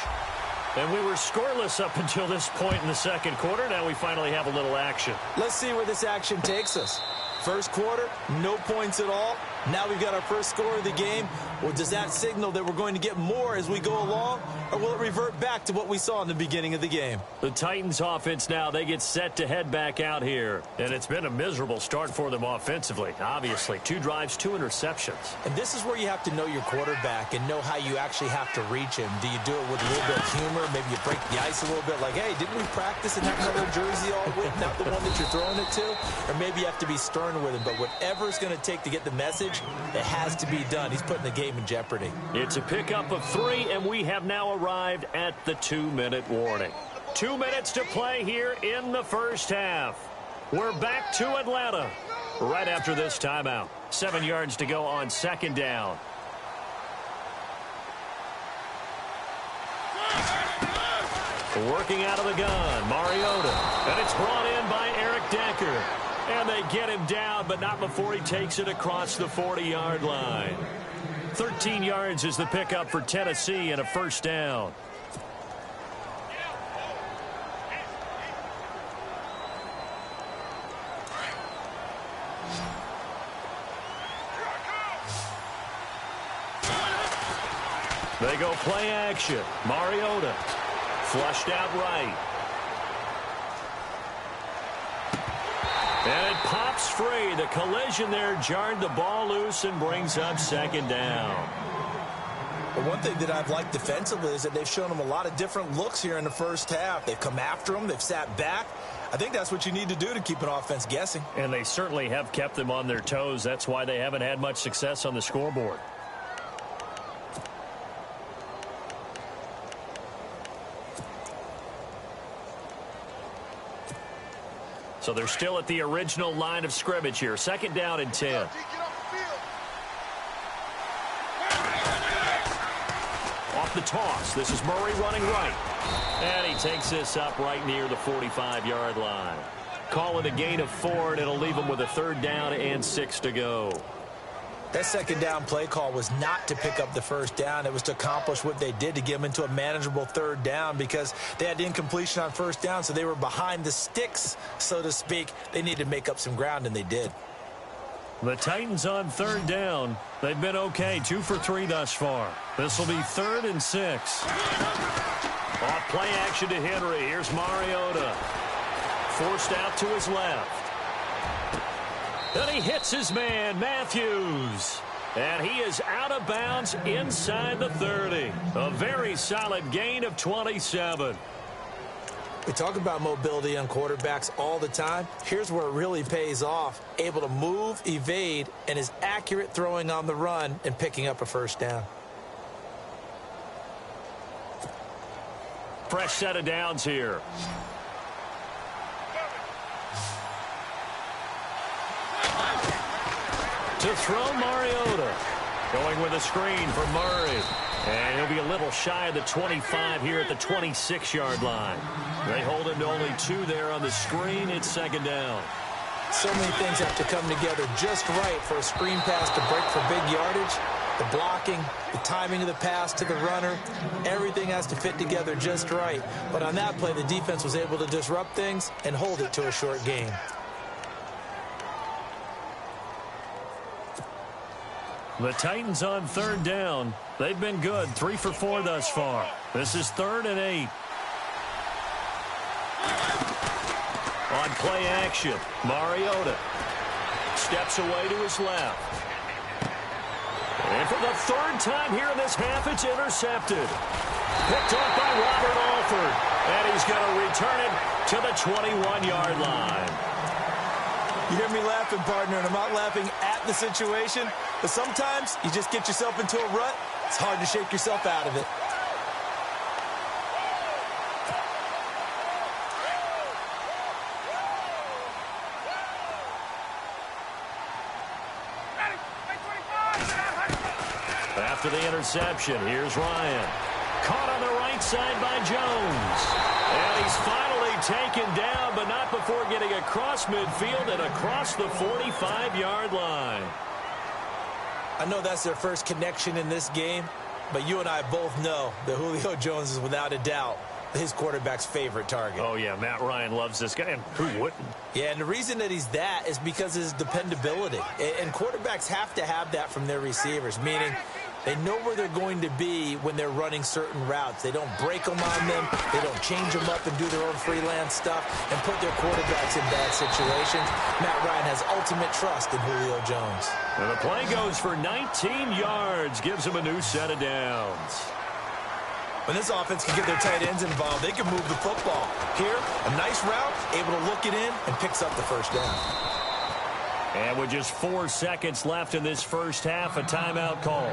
And we were scoreless up until this point in the 2nd quarter. Now we finally have a little action. Let's see where this action takes us. First quarter, no points at all. Now we've got our first score of the game. Well, does that signal that we're going to get more as we go along, or will it revert back to what we saw in the beginning of the game? The Titans offense now, they get set to head back out here. And it's been a miserable start for them offensively. Obviously, 2 drives, 2 interceptions. And this is where you have to know your quarterback and know how you actually have to reach him. Do you do it with a little bit of humor? Maybe you break the ice a little bit like, hey, didn't we practice in that color jersey all week, not the one that you're throwing it to? Or maybe you have to be stern with him. But whatever it's going to take to get the message, it has to be done. He's putting the game in jeopardy. It's a pickup of 3, and we have now arrived at the 2-minute warning. 2 minutes to play here in the first half. We're back to Atlanta right after this timeout. 7 yards to go on 2nd down. Working out of the gun, Mariota. And it's brought in by Eric Decker. And they get him down, but not before he takes it across the 40-yard line. 13 yards is the pickup for Tennessee and a 1st down. They go play action. Mariota flushed out right. And it pops free. The collision there jarred the ball loose and brings up 2nd down. But one thing that I've liked defensively is that they've shown them a lot of different looks here in the first half. They've come after them. They've sat back. I think that's what you need to do to keep an offense guessing. And they certainly have kept them on their toes. That's why they haven't had much success on the scoreboard. So they're still at the original line of scrimmage here. 2nd down and 10. Off the toss. This is Murray running right. And he takes this up right near the 45-yard line. Calling a gain of 4, and it'll leave him with a 3rd down and 6 to go. That 2nd down play call was not to pick up the 1st down. It was to accomplish what they did to get them into a manageable 3rd down because they had incompletion on 1st down, so they were behind the sticks, so to speak. They needed to make up some ground, and they did. The Titans on 3rd down. They've been okay, 2 for 3 thus far. This will be 3rd and 6. Off play action to Henry. Here's Mariota. Forced out to his left. And he hits his man, Matthews. And he is out of bounds inside the 30. A very solid gain of 27. We talk about mobility on quarterbacks all the time. Here's where it really pays off. Able to move, evade, and is accurate throwing on the run and picking up a 1st down. Fresh set of downs here. To throw Mariota. Going with a screen for Murray. And he'll be a little shy of the 25 here at the 26-yard line. They hold him to only 2 there on the screen. It's second down. So many things have to come together just right for a screen pass to break for big yardage. The blocking, the timing of the pass to the runner, everything has to fit together just right. But on that play, the defense was able to disrupt things and hold it to a short gain. The Titans on third down. They've been good, 3 for 4 thus far. This is 3rd and 8. On play action, Mariota steps away to his left. And for the 3rd time here in this half, it's intercepted. Picked off by Robert Alford. And he's going to return it to the 21-yard line. You hear me laughing, partner, and I'm not laughing at the situation, but sometimes you just get yourself into a rut. It's hard to shake yourself out of it. After the interception, here's Ryan. Caught on the right side by Jones. And he's finally taken down, but not before getting across midfield and across the 45-yard line. I know that's their first connection in this game, but you and I both know that Julio Jones is without a doubt his quarterback's favorite target. Oh, yeah, Matt Ryan loves this guy, and who wouldn't? Yeah, and the reason that he's that is because of his dependability. And quarterbacks have to have that from their receivers, meaning they know where they're going to be when they're running certain routes. They don't break them on them. They don't change them up and do their own freelance stuff and put their quarterbacks in bad situations. Matt Ryan has ultimate trust in Julio Jones. And the play goes for 19 yards, gives him a new set of downs. When this offense can get their tight ends involved, they can move the football. Here, a nice route, able to look it in, and picks up the first down. And with just 4 seconds left in this first half, a timeout call.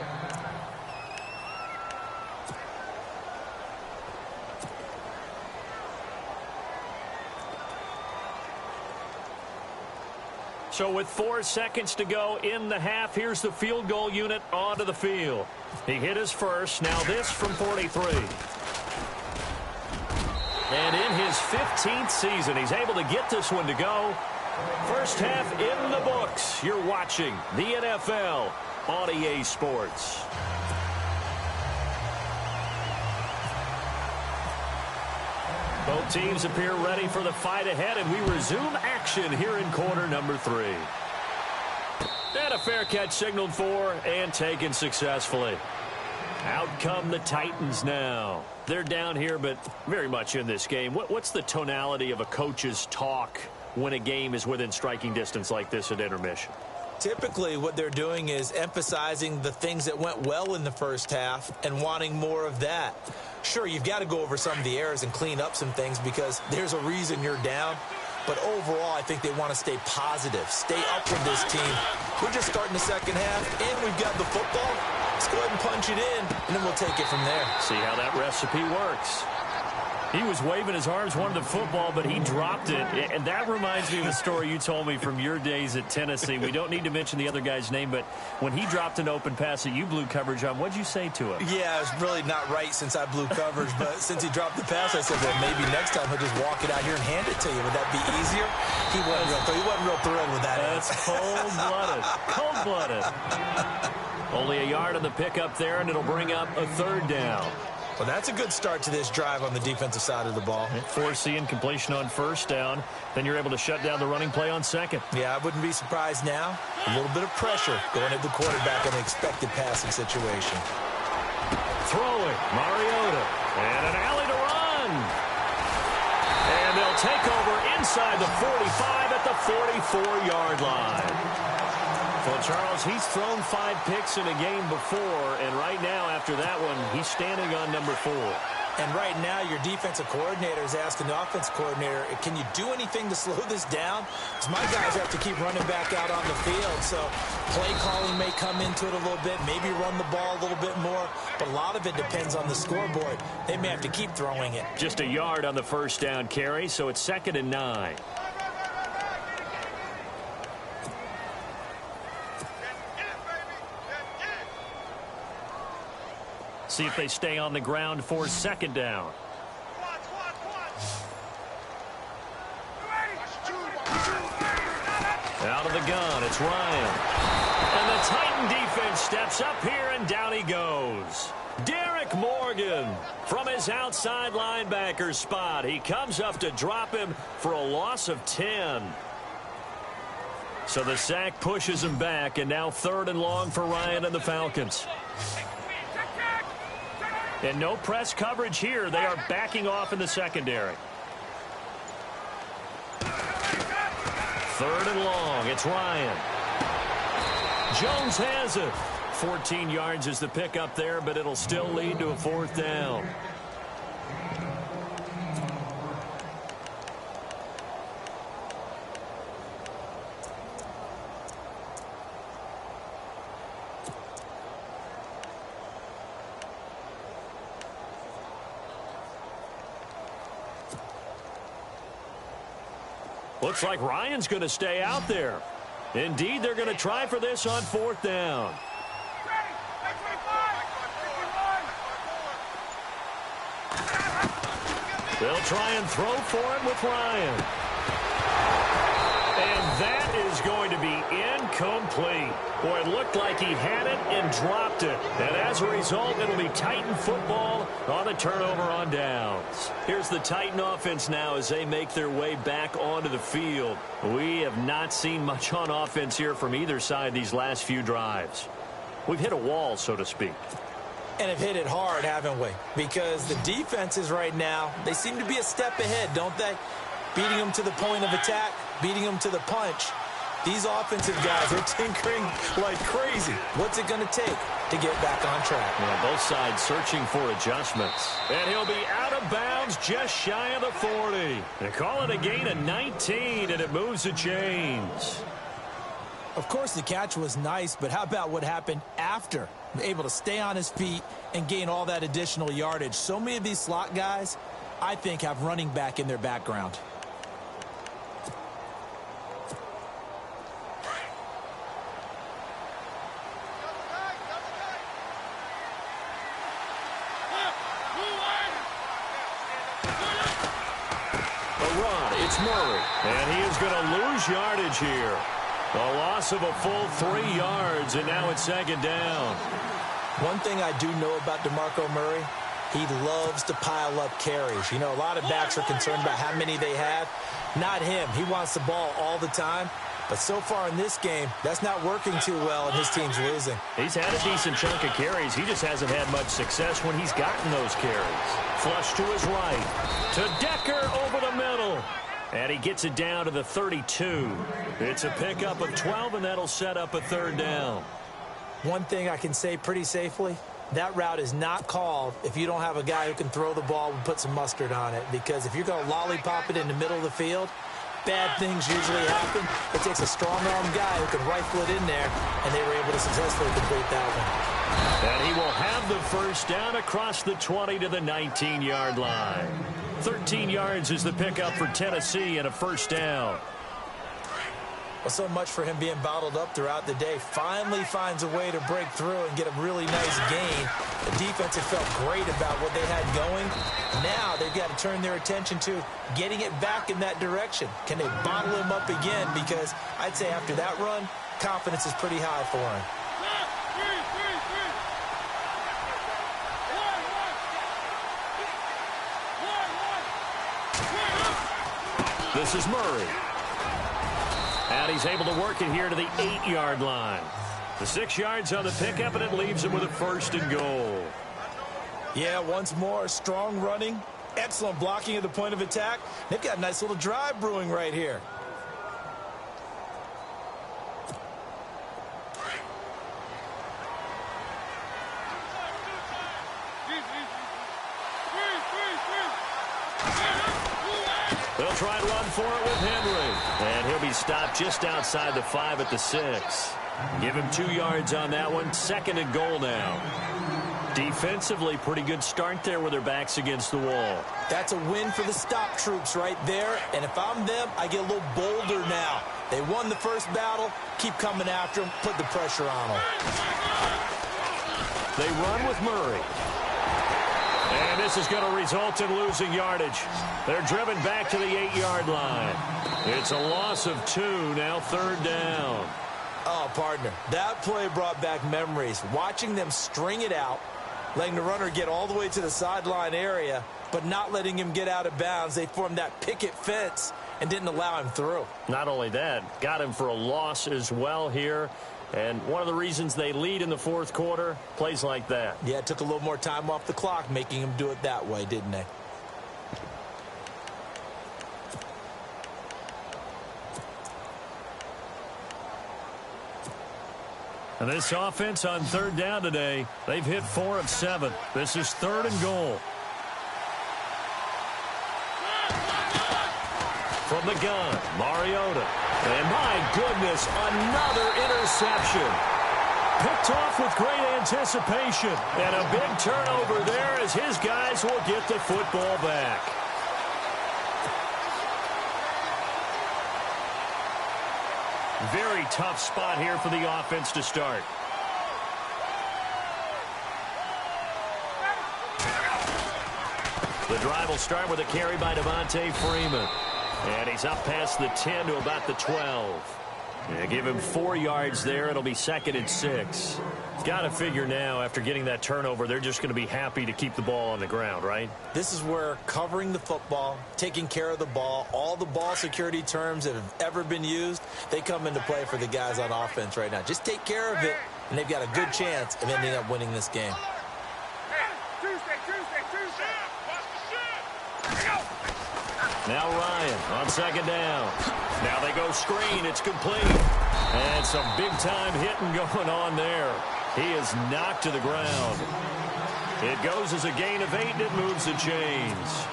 So with 4 seconds to go in the half, here's the field goal unit onto the field. He hit his first. Now this from 43. And in his 15th season, he's able to get this one to go. First half in the books. You're watching the NFL on EA Sports. Both teams appear ready for the fight ahead, and we resume action here in quarter number 3. And a fair catch signaled for and taken successfully. Out come the Titans now. They're down here, but very much in this game. What's the tonality of a coach's talk when a game is within striking distance like this at intermission? Typically, what they're doing is emphasizing the things that went well in the first half and wanting more of that. Sure, you've got to go over some of the errors and clean up some things because there's a reason you're down. But overall, I think they want to stay positive, stay up with this team. We're just starting the second half, and we've got the football. Let's go ahead and punch it in, and then we'll take it from there. See how that recipe works. He was waving his arms, wanted the football, but he dropped it. And that reminds me of a story you told me from your days at Tennessee. We don't need to mention the other guy's name, but when he dropped an open pass that you blew coverage on, what'd you say to him? Yeah, it's really not right since I blew coverage, but since he dropped the pass, I said, well, maybe next time he'll just walk it out here and hand it to you. Would that be easier? He wasn't real thrilled with that. That's cold-blooded. Cold-blooded. Only a yard on the pickup there, and it'll bring up a third down. Well, that's a good start to this drive on the defensive side of the ball. Forcing completion on first down. Then you're able to shut down the running play on second. Yeah, I wouldn't be surprised now. A little bit of pressure going at the quarterback in an expected passing situation. Throwing, Mariota. And an alley to run. And they'll take over inside the 45 at the 44-yard line. Well, Charles, he's thrown 5 picks in a game before, and right now, after that one, he's standing on number 4. And right now, your defensive coordinator is asking the offensive coordinator, can you do anything to slow this down? Because my guys have to keep running back out on the field, so play calling may come into it a little bit, maybe run the ball a little bit more, but a lot of it depends on the scoreboard. They may have to keep throwing it. Just a yard on the first down carry, so it's 2nd and 9. see if they stay on the ground for second down. Out of the gun, it's Ryan. And the Titan defense steps up here, and down he goes. Derek Morgan from his outside linebacker spot. He comes up to drop him for a loss of 10. So the sack pushes him back, and now 3rd and long for Ryan and the Falcons. And no press coverage here. They are backing off in the secondary. 3rd and long. It's Ryan. Jones has it. 14 yards is the pickup there, but it'll still lead to a 4th down. Looks like Ryan's going to stay out there. Indeed, they're going to try for this on 4th down. They'll try and throw for it with Ryan. And that is going to be incomplete. Boy, it looked like he had it and dropped it. And as a result, it'll be Titan football on a turnover on downs. Here's the Titan offense now as they make their way back onto the field. We have not seen much on offense here from either side these last few drives. We've hit a wall, so to speak. And have hit it hard, haven't we? Because the defenses right now, they seem to be a step ahead, don't they? Beating them to the point of attack, beating them to the punch. These offensive guys are tinkering like crazy. What's it going to take to get back on track? Well, both sides searching for adjustments. And he'll be out of bounds just shy of the 40. They call it a gain of 19, and it moves the chains. Of course, the catch was nice, but how about what happened after? Able to stay on his feet and gain all that additional yardage. So many of these slot guys, I think, have running back in their background. It's Murray, and he is going to lose yardage here. A loss of a full 3 yards, and now it's 2nd down. One thing I do know about DeMarco Murray, he loves to pile up carries. You know, a lot of backs are concerned about how many they have. Not him. He wants the ball all the time. But so far in this game, that's not working too well, and his team's losing. He's had a decent chunk of carries. He just hasn't had much success when he's gotten those carries. Flush to his right. To Decker over the middle. And he gets it down to the 32. It's a pickup of 12, and that'll set up a 3rd down. One thing I can say pretty safely, that route is not called if you don't have a guy who can throw the ball and put some mustard on it. Because if you're going to lollipop it in the middle of the field, bad things usually happen. It takes a strong-arm guy who can rifle it in there, and they were able to successfully complete that one. And he will have the 1st down across the 20 to the 19-yard line. 13 yards is the pickup for Tennessee and a 1st down. Well, so much for him being bottled up throughout the day. Finally finds a way to break through and get a really nice gain. The defense had felt great about what they had going. Now they've got to turn their attention to getting it back in that direction. Can they bottle him up again? Because I'd say after that run, confidence is pretty high for him. This is Murray. And he's able to work it here to the 8-yard line. The 6 yards on the pickup, and it leaves him with a 1st and goal. Yeah, once more, strong running, excellent blocking at the point of attack. They've got a nice little drive brewing right here. They'll try and run for it with Henry. And he'll be stopped just outside the 5 at the 6. Give him 2 yards on that one. 2nd and goal now. Defensively, pretty good start there with their backs against the wall. That's a win for the stop troops right there. And if I'm them, I get a little bolder now. They won the first battle. Keep coming after them. Put the pressure on them. They run with Murray. This is going to result in losing yardage. They're driven back to the 8-yard line. It's a loss of 2, now 3rd down. Oh, partner, that play brought back memories. Watching them string it out, letting the runner get all the way to the sideline area, but not letting him get out of bounds. They formed that picket fence and didn't allow him through. Not only that, got him for a loss as well here. And one of the reasons they lead in the 4th quarter, plays like that. Yeah, it took a little more time off the clock, making him do it that way, didn't they? And this offense on 3rd down today, they've hit 4 of 7. This is 3rd and goal. From the gun, Mariota. And my goodness, another interception. Picked off with great anticipation. And a big turnover there as his guys will get the football back. Very tough spot here for the offense to start. The drive will start with a carry by Devontae Freeman. And he's up past the 10 to about the 12. Yeah, give him 4 yards there. It'll be 2nd and 6. Got to figure now, after getting that turnover, they're just going to be happy to keep the ball on the ground, right? This is where covering the football, taking care of the ball, all the ball security terms that have ever been used, they come into play for the guys on offense right now. Just take care of it, and they've got a good chance of ending up winning this game. Now Ryan on 2nd down. Now they go screen. It's complete. And some big-time hitting going on there. He is knocked to the ground. It goes as a gain of 8, and it moves the chains.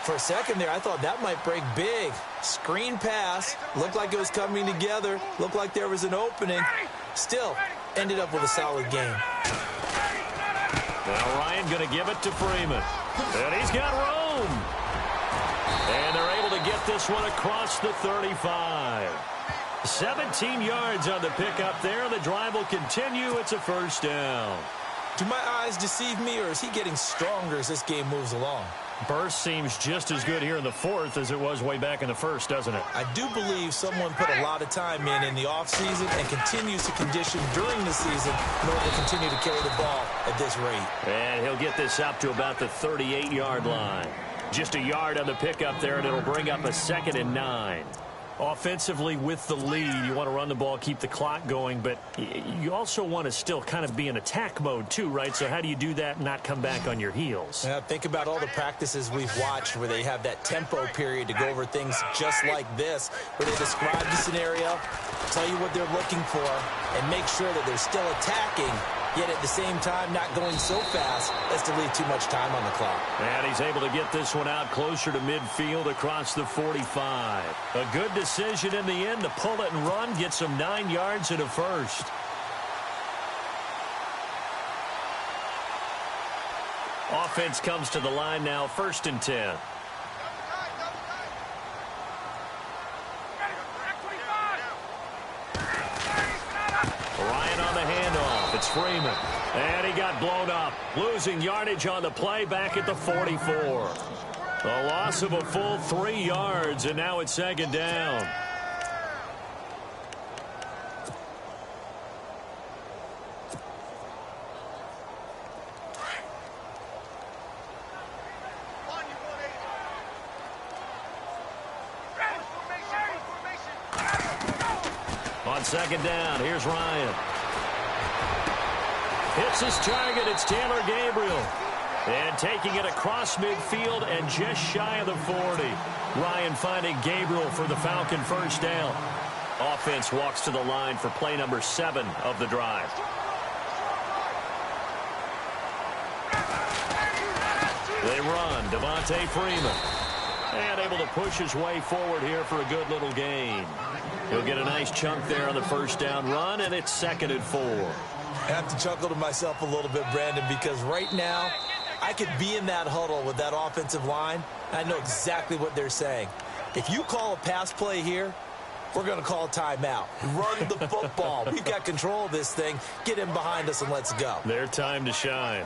For a second there, I thought that might break big. Screen pass. Looked like it was coming together. Looked like there was an opening. Still, ended up with a solid game. Now Ryan going to give it to Freeman. And he's got room. And they're able to get this one across the 35. 17 yards on the pickup there. The drive will continue. It's a 1st down. Do my eyes deceive me, or is he getting stronger as this game moves along? Burst seems just as good here in the 4th as it was way back in the 1st, doesn't it? I do believe someone put a lot of time in the offseason and continues to condition during the season in order to continue to carry the ball at this rate. And he'll get this up to about the 38-yard line. Just a yard on the pickup there, and it'll bring up a 2nd and 9. Offensively, with the lead, you want to run the ball, keep the clock going, but you also want to still kind of be in attack mode too, right? So how do you do that and not come back on your heels? Yeah, think about all the practices we've watched where they have that tempo period to go over things just like this, where they describe the scenario, tell you what they're looking for, and make sure that they're still attacking, yet at the same time not going so fast as to leave too much time on the clock. And he's able to get this one out closer to midfield across the 45. A good decision in the end to pull it and run, get some 9 yards and a 1st. Offense comes to the line now, 1st and 10. Ryan on the handoff. It's Freeman. And he got blown up. Losing yardage on the play back at the 44. A loss of a full 3 yards, and now it's 2nd down. On 2nd down, here's Ryan. Hits his target. It's Taylor Gabriel. And taking it across midfield and just shy of the 40. Ryan finding Gabriel for the Falcon 1st down. Offense walks to the line for play number 7 of the drive. They run. Devontae Freeman. And able to push his way forward here for a good little gain. He'll get a nice chunk there on the 1st down run, and it's 2nd and 4. I have to chuckle to myself a little bit, Brandon, because right now I could be in that huddle with that offensive line, and I know exactly what they're saying. If you call a pass play here, we're going to call a timeout. Run the football. We've got control of this thing. Get in behind us and let's go. Their time to shine.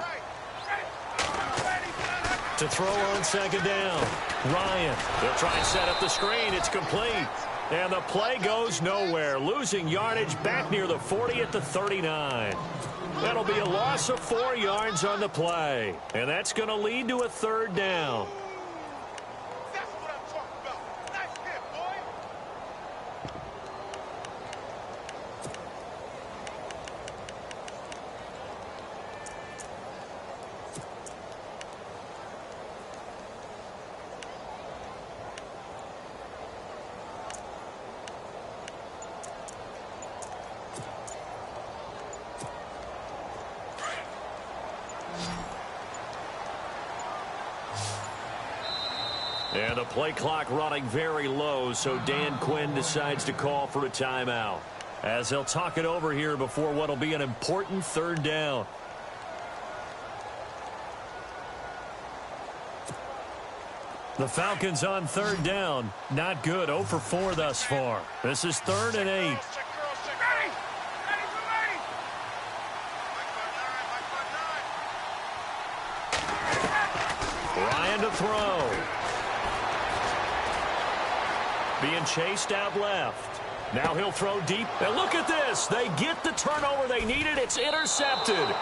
To throw on second down. Ryan. They'll try and set up the screen. It's complete. And the play goes nowhere. Losing yardage back near the 40 at the 39. That'll be a loss of 4 yards on the play. And that's going to lead to a third down. That's what I'm talking about. Nice hit, boy. And the play clock running very low, so Dan Quinn decides to call for a timeout, as he'll talk it over here before what will be an important third down. The Falcons on third down. Not good. 0 for 4 thus far. This is 3rd and 8. Ready. Ready for ready. Ryan to throw. Being chased out left. Now he'll throw deep. And look at this. They get the turnover they needed. It's intercepted.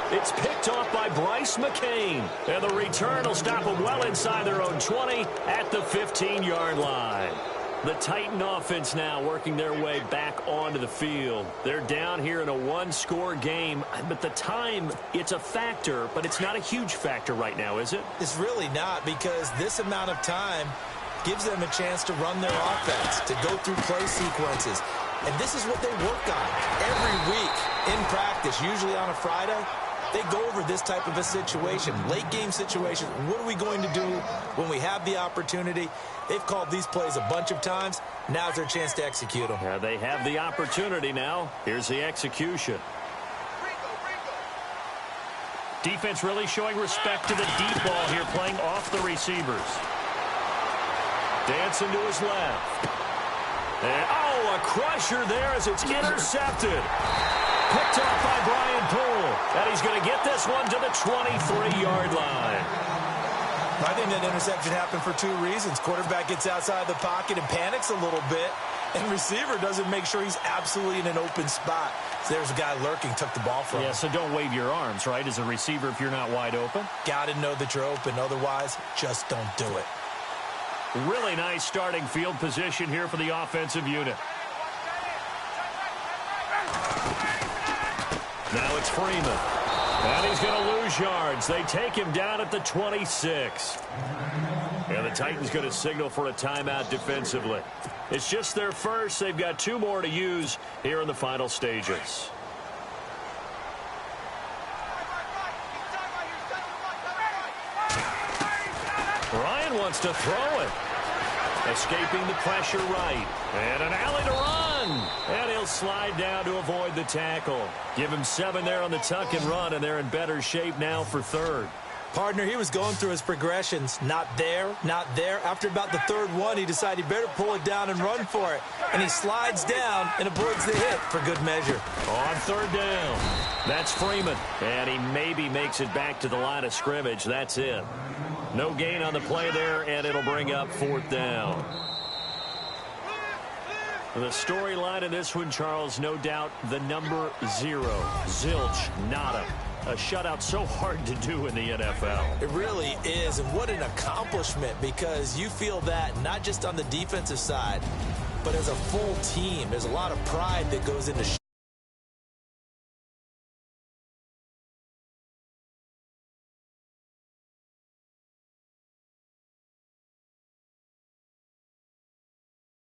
It's picked off by Bryce McCain. And the return will stop them well inside their own 20 at the 15-yard line. The Titan offense now working their way back onto the field. They're down here in a one-score game. But the time, it's a factor, but it's not a huge factor right now, is it? It's really not, because this amount of time gives them a chance to run their offense, to go through play sequences. And this is what they work on every week in practice, usually on a Friday. They go over this type of a situation, late game situation. What are we going to do when we have the opportunity? They've called these plays a bunch of times. Now's their chance to execute them. Yeah, they have the opportunity now. Here's the execution. Defense really showing respect to the deep ball here, playing off the receivers. Dancing to his left. And, oh, a crusher there as it's intercepted. Picked off by Brian Poole. And he's going to get this one to the 23-yard line. I think that interception happened for 2 reasons. Quarterback gets outside the pocket and panics a little bit. And receiver doesn't make sure he's absolutely in an open spot. So there's a guy lurking, took the ball from him. Yeah, so don't wave your arms, right, as a receiver if you're not wide open. Got to know that you're open. Otherwise, just don't do it. Really nice starting field position here for the offensive unit. Now it's Freeman. And he's going to lose yards. They take him down at the 26. And the Titans going to signal for a timeout defensively. It's just their first. They've got 2 more to use here in the final stages. Ryan wants to throw it. Escaping the pressure right. And an alley to run. And he'll slide down to avoid the tackle. Give him 7 there on the tuck and run, and they're in better shape now for 3rd. Partner, he was going through his progressions. Not there, not there. After about the 3rd one, he decided he better pull it down and run for it. And he slides down and avoids the hit for good measure. On 3rd down. That's Freeman. And he maybe makes it back to the line of scrimmage. That's it. No gain on the play there, and it'll bring up 4th down. The storyline in this one, Charles, no doubt the number 0. Zilch, nada. A shutout so hard to do in the NFL. It really is, and what an accomplishment, because you feel that not just on the defensive side, but as a full team. There's a lot of pride that goes into